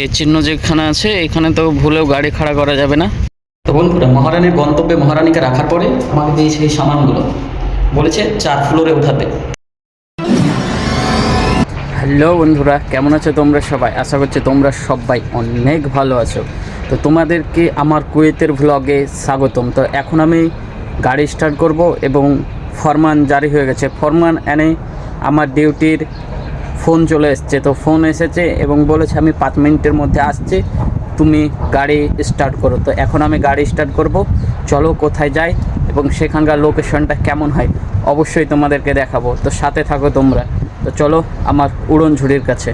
এই চিহ্ন যেখানে আছে এখানে তো ভুলেও গাড়ি খাড়া করা যাবে না। তো বন্ধুরা, মহারানীর গন্তব্যে মহারানীকে রাখার পরে আমাকে দিয়েছে এই সামানগুলো, বলেছে 4 ফ্লোরে উঠাতে। হ্যালো বন্ধুরা, কেমন আছো তোমরা সবাই? আশা করছি তোমরা সবাই অনেক ভালো আছো। তো তোমাদেরকে আমার কুয়েতের ভ্লগে স্বাগতম। তো এখন আমি গাড়ি স্টার্ট করব এবং ফরমান জারি হয়ে গেছে। ফরমান এনে আমার ডিউটির ফোন চলে এসছে। তো ফোন এসেছে এবং বলেছে আমি 5 মিনিটের মধ্যে আসছি, তুমি গাড়ি স্টার্ট করো। তো এখন আমি গাড়ি স্টার্ট করব। চলো কোথায় যাই এবং সেখানকার লোকেশনটা কেমন হয় অবশ্যই তোমাদেরকে দেখাবো। তো সাথে থাকো তোমরা। তো চলো আমার উড়নঝুড়ির কাছে।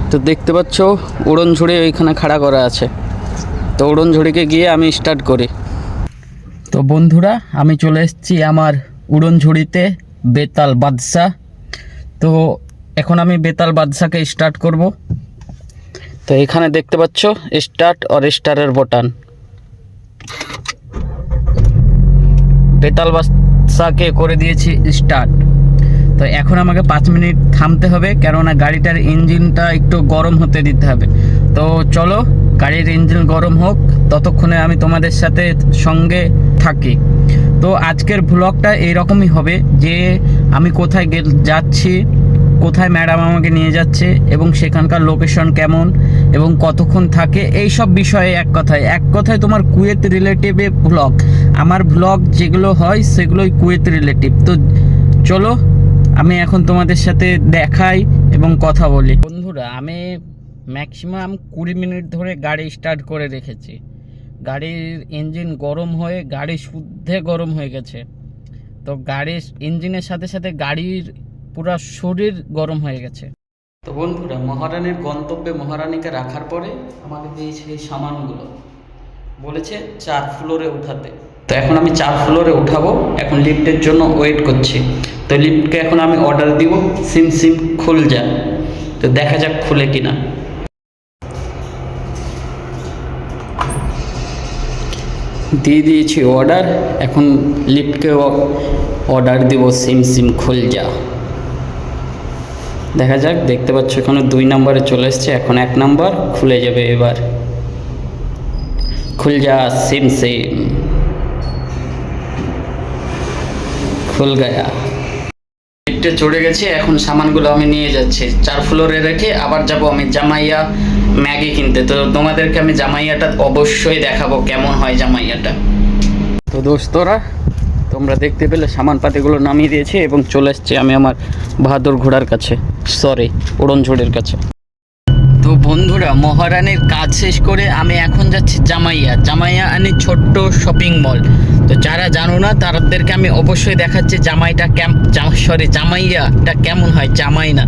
তো দেখতে পাচ্ছ উড়নঝুড়ি ওইখানে খাড়া করা আছে। তো উড়নঝুড়িকে গিয়ে আমি স্টার্ট করি। তো বন্ধুরা, আমি চলে এসেছি আমার উড়নঝুড়িতে, বেতাল বাদশা। তো এখন আমি বেতাল বাদশাকে স্টার্ট করব। তো এখানে দেখতে পাচ্ছ স্টার্ট আর স্টারের বাটন। বেতাল বাদশাকে করে দিয়েছি স্টার্ট। তো এখন আমাকে 5 মিনিট থামতে হবে, কেননা গাড়িটার ইঞ্জিনটা একটু গরম হতে দিতে হবে। তো চলো গাড়ির ইঞ্জিন গরম হোক, ততক্ষণে আমি তোমাদের সাথে সঙ্গে থাকি। তো আজকের ব্লগটা এইরকমই হবে যে আমি কোথায় যাচ্ছি, কোথায় ম্যাডাম আমাকে নিয়ে যাচ্ছে এবং সেখানকার লোকেশন কেমন এবং কতক্ষণ থাকে, এই সব বিষয়ে এক কথায় তোমার কুয়েত রিলেটিভে ব্লগ। আমার ব্লগ যেগুলো হয় সেগুলোই কুয়েত রিলেটিভ। তো চলো আমি এখন তোমাদের সাথে দেখাই এবং কথা বলি। বন্ধুরা, আমি ম্যাক্সিমাম 20 মিনিট ধরে গাড়ি স্টার্ট করে রেখেছি। গাড়ির ইঞ্জিন গরম হয়ে গাড়ি শুদ্ধে গরম হয়ে গেছে। তো গাড়ির ইঞ্জিনের সাথে সাথে গাড়ির পুরো শরীর গরম হয়ে গেছে। তো বন্ধুরা, মহারানীর গন্তব্যে মহারানীকে রাখার পরে আমাকে দিয়েছে এই সামানগুলো, বলেছে 4 ফ্লোরে উঠাতে। তো এখন আমি 4 ফ্লোরে উঠাবো। এখন লিফটের জন্য ওয়েট করছি। তো লিফটকে এখন আমি অর্ডার দিব, সিম সিম খুল যা। তো দেখা যাক খুলে কিনা। দিয়ে দিয়েছি অর্ডার। এখন লিফটকে অর্ডার দিব, সিম সিম খুল যা। দেখা যাক। দেখতে পাচ্ছ এখানে 2 নম্বরে চলে এসছে, এখন 1 নম্বর খুলে যাবে। এবার খুল যা সিম সিম, খুল গয়া। লিফটে চড়ে গেছে। এখন সামানগুলো আমি নিয়ে যাচ্ছি 4 ফ্লোরে রেখে আবার যাব আমি জামাইয়া ম্যাগি কিনতে। তো তোমাদেরকে আমি জামাইয়াটা অবশ্যই দেখাবো কেমন হয় জামাইয়াটা। তো দোস্তরা, তোমরা দেখতে পেলে সামানপাতিগুলো নামিয়ে দিয়েছি এবং চলে এসছি আমি আমার বাহাদুর ঘোড়ার কাছে, সরি উড়নঝুড়ির কাছে। তো বন্ধুরা, মহারানীর কাজ শেষ করে আমি এখন যাচ্ছি জামাইয়া আনি ছোট্ট শপিং মল। তো যারা জানো না তাদেরকে আমি অবশ্যই দেখাচ্ছি জামাইয়াটা কেমন হয়, জামাই না।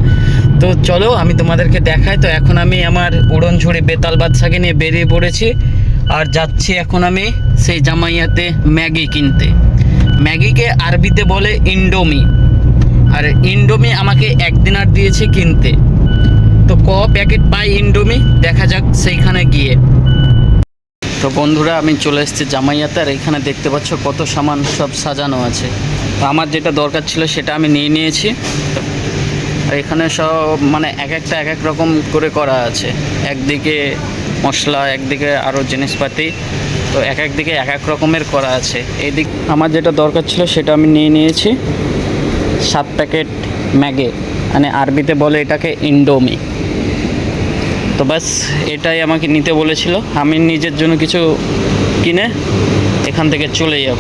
তো চলো আমি তোমাদেরকে দেখাই। তো এখন আমি আমার উড়নঝুড়ি বেতাল বাদশাকে নিয়ে বেরিয়ে পড়েছি আর যাচ্ছি এখন আমি সেই জামাইয়াতে ম্যাগি কিনতে। ম্যাগিকে আরবিতে বলে ইন্ডোমি, আর ইন্ডোমি আমাকে 1 দিনার দিয়েছে কিনতে। তো প্যাকেট পাই ইন্ডোমি, দেখা যাক সেইখানে গিয়ে। তো বন্ধুরা, আমি চলে এসেছি জামাইয়াতে আর এখানে দেখতে পাচ্ছ কত সামান সব সাজানো আছে। তো আমার যেটা দরকার ছিল সেটা আমি নিয়ে নিয়েছি। আর এখানে সব মানে এক এক রকম করে করা আছে। একদিকে মশলা, একদিকে আরও জিনিসপাতি। তো এক দিকে এক রকমের করা আছে। এইদিক আমার যেটা দরকার ছিল সেটা আমি নিয়ে নিয়েছি। 7 প্যাকেট ম্যাগি, মানে আরবিতে বলে এটাকে ইন্ডোমি। তো ব্যাস এটাই আমাকে নিতে বলেছিল। আমি নিজের জন্য কিছু কিনে এখান থেকে চলে যাব।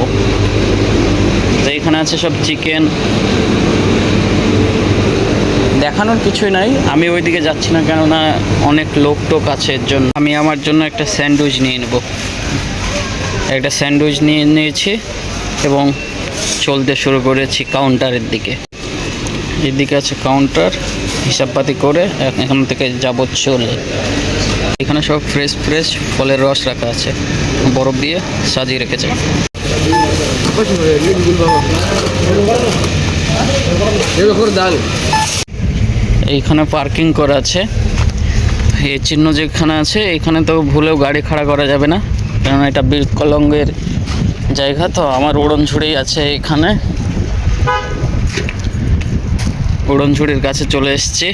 তো এখানে আছে সব চিকেন, দেখানোর কিছুই নাই। আমি ওইদিকে যাচ্ছি না, কেননা অনেক লোক টোক আছে। এর জন্য আমি আমার জন্য একটা স্যান্ডউইচ নিয়ে নেব। একটা স্যান্ডউইচ নিয়ে নিয়েছি এবং চলতে শুরু করেছি কাউন্টারের দিকে। এদিকে আছে কাউন্টার, হিসাবপাতি করে এখান থেকে যাব চলে। এখানে সব ফ্রেশ ফলের রস রাখা আছে, বরফ দিয়ে সাজিয়ে রেখেছে। এইখানে পার্কিং করা আছে। এই চিহ্ন যেখানে আছে এখানে তো ভুলেও গাড়ি খাড়া করা যাবে না, কেননা এটা বিকলঙ্গের জায়গা। তো আমার উড়নঝুড়ি আছে এখানে। উড়নঝুড়ির কাছে চলে এসেছি।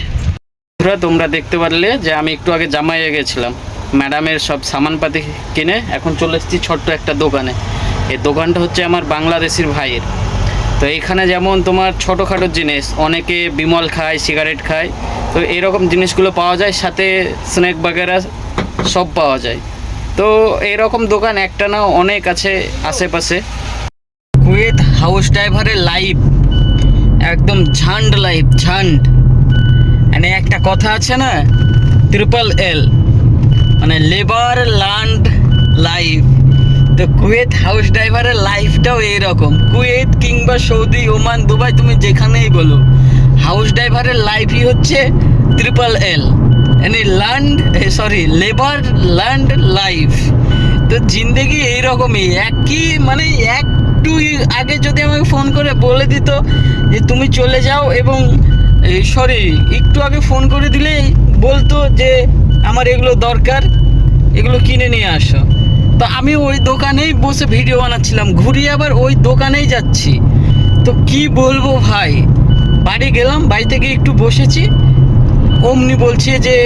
তোমরা দেখতে পারলে যে আমি একটু আগে জামাইয়ে গেছিলাম, ম্যাডামের সব সামানপাতি কিনে এখন চলে এসেছি ছোট্ট একটা দোকানে। এই দোকানটা হচ্ছে আমার বাংলাদেশির ভাইয়ের। তো এইখানে যেমন তোমার ছোটোখাটো জিনিস, অনেকে বিমল খায়, সিগারেট খায়, তো এরকম জিনিসগুলো পাওয়া যায়, সাথে স্ন্যাক বাগেরা সব পাওয়া যায়। তো এরকম দোকান একটা না অনেক আছে আশেপাশে। কুয়েত হাউস ড্রাইভারের লাইফ একদম ঝান্ড লাইফ, ঝান্ড। মানে একটা কথা আছে না, LLL, মানে লেবার ল্যান্ড লাইফ। তো কুয়েত হাউস ড্রাইভারের লাইফটাও এইরকম। কুয়েত কিংবা সৌদি, ওমান, দুবাই, তুমি যেখানেই বলো, হাউস ড্রাইভারের লাইফই হচ্ছে LLL, মানে লেবার ল্যান্ড লাইফ। তো জিন্দেগি এইরকমই, একই মানে একটু আগে যদি আমাকে ফোন করে বলে দিত যে তুমি চলে যাও, এবং একটু আগে ফোন করে দিলেই বলতো যে আমার এগুলো দরকার, এগুলো কিনে নিয়ে আসো, তো আমি ওই দোকানেই বসে ভিডিও বানাচ্ছিলাম, ঘুরিয়ে আবার ওই দোকানেই যাচ্ছি। তো কি বলবো ভাই, বাড়ি গেলাম, বাড়ি থেকে একটু বসেছি, অমনি বলছে যে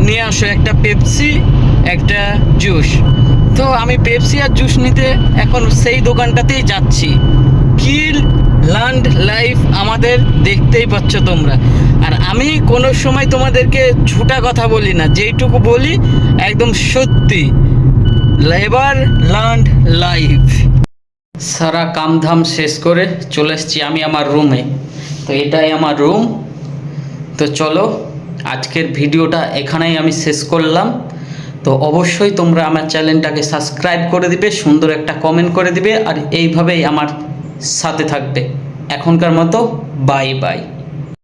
নিয়ে আসো একটা পেপসি, একটা জুস। তো আমি পেপসি আর জুস নিতে এখন সেই দোকানটাতেই যাচ্ছি। কি ল্যান্ড লাইফ আমাদের, দেখতেই পাচ্ছ তোমরা। আর আমি কোনো সময় তোমাদেরকে ঝুটা কথা বলি না, যেইটুকু বলি একদম সত্যি। Labour land life. সারা কামধাম শেষ করে চলে এসেছি আমি আমার রুমে। তো এটাই আমার রুম। তো চলো, আজকের ভিডিওটা এখানেই আমি শেষ করলাম। তো অবশ্যই তোমরা আমার চ্যানেলটাকে সাবস্ক্রাইব করে দিবে, সুন্দর একটা কমেন্ট করে দিবে, আর এইভাবেই আমার সাথে থাকবে। এখনকার মতো বাই বাই।